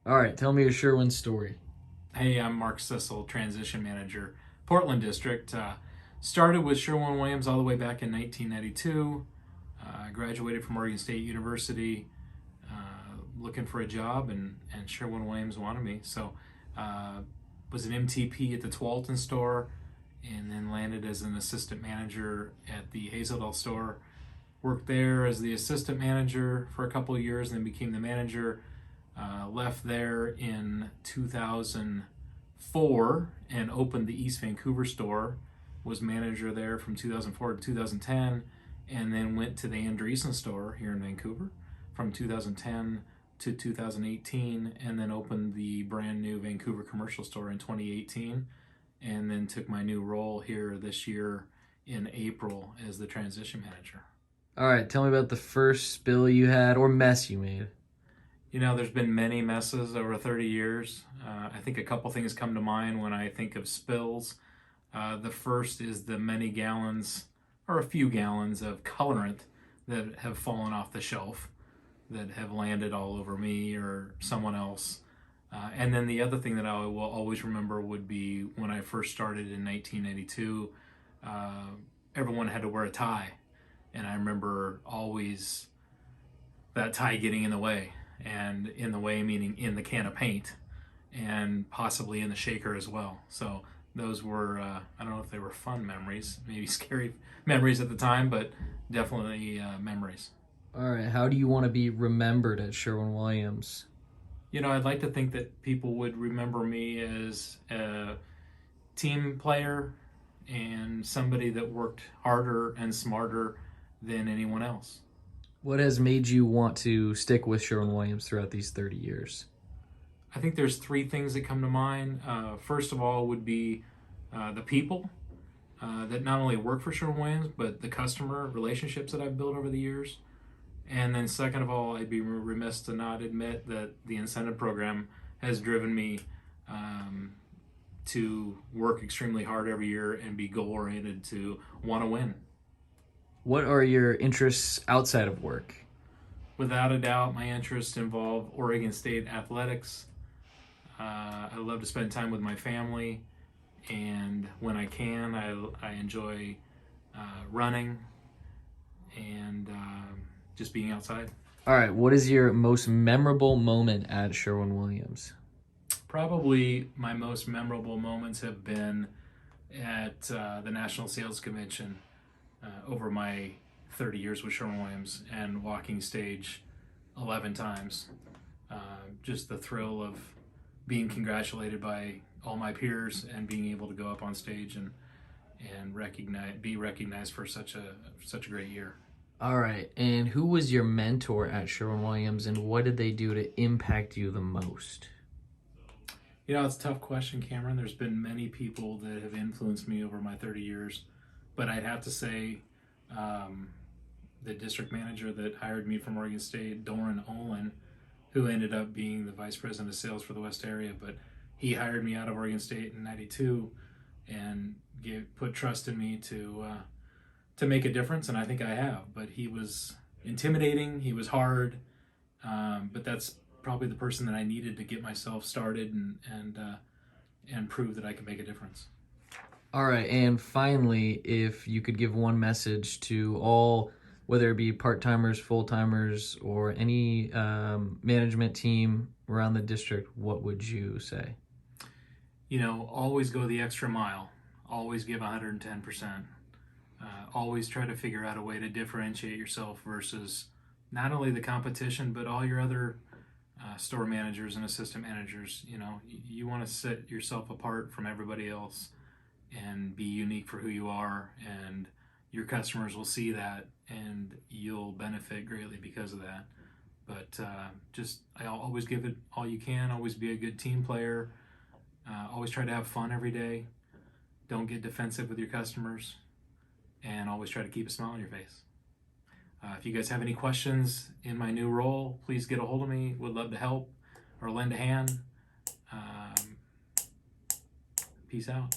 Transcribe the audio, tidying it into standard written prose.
All right, tell me your Sherwin story. Hey, I'm Mark Sissel, Transition Manager, Portland District. Started with Sherwin-Williams all the way back in 1992. I graduated from Oregon State University looking for a job, and Sherwin-Williams wanted me. So was an MTP at the Tualatin store and then landed as an assistant manager at the Hazeldale store. Worked there as the assistant manager for a couple of years and then became the manager. Left there in 2004 and opened the East Vancouver store. Was manager there from 2004 to 2010, and then went to the Andreessen store here in Vancouver from 2010 to 2018, and then opened the brand new Vancouver commercial store in 2018, and then took my new role here this year in April as the transition manager. All right, tell me about the first spill you had or mess you made. There's been many messes over 30 years. I think a couple things come to mind when I think of spills. The first is the many gallons, or a few gallons, of colorant that have fallen off the shelf that have landed all over me or someone else. And then the other thing that I will always remember would be when I first started in 1982, everyone had to wear a tie. And I remember always that tie getting in the way. And in the way meaning in the can of paint and possibly in the shaker as well. So those were, I don't know if they were fun memories, maybe scary memories at the time, but definitely memories. All right, how do you want to be remembered at Sherwin-Williams? I'd like to think that people would remember me as a team player and somebody that worked harder and smarter than anyone else. What has made you want to stick with Sherwin-Williams throughout these 30 years? I think there's three things that come to mind. First of all would be the people that not only work for Sherwin-Williams, but the customer relationships that I've built over the years. And then second of all, I'd be remiss to not admit that the incentive program has driven me to work extremely hard every year and be goal-oriented to want to win. What are your interests outside of work? Without a doubt, my interests involve Oregon State athletics. I love to spend time with my family, and when I can, I enjoy running and just being outside. All right, what is your most memorable moment at Sherwin-Williams? Probably my most memorable moments have been at the National Sales Convention over my 30 years with Sherwin-Williams and walking stage 11 times. Just the thrill of being congratulated by all my peers and being able to go up on stage and be recognized for such a great year. All right, and who was your mentor at Sherwin-Williams, and what did they do to impact you the most? It's a tough question, Cameron. There's been many people that have influenced me over my 30 years, but I'd have to say the district manager that hired me from Oregon State, Doran Olin, who ended up being the vice president of sales for the West area, but he hired me out of Oregon State in '92 and put trust in me to make a difference, and I think I have. But he was intimidating, he was hard, but that's probably the person that I needed to get myself started and prove that I can make a difference. All right, and finally, if you could give one message to all, whether it be part-timers, full-timers, or any management team around the district, what would you say? Always go the extra mile. Always give 110%. Always try to figure out a way to differentiate yourself versus not only the competition, but all your other store managers and assistant managers. You want to set yourself apart from everybody else and be unique for who you are, and your customers will see that and you'll benefit greatly because of that. But I'll always give it all you can, always be a good team player, always try to have fun every day, don't get defensive with your customers, and always try to keep a smile on your face. If you guys have any questions in my new role, please get a hold of me. Would love to help or lend a hand. Peace out.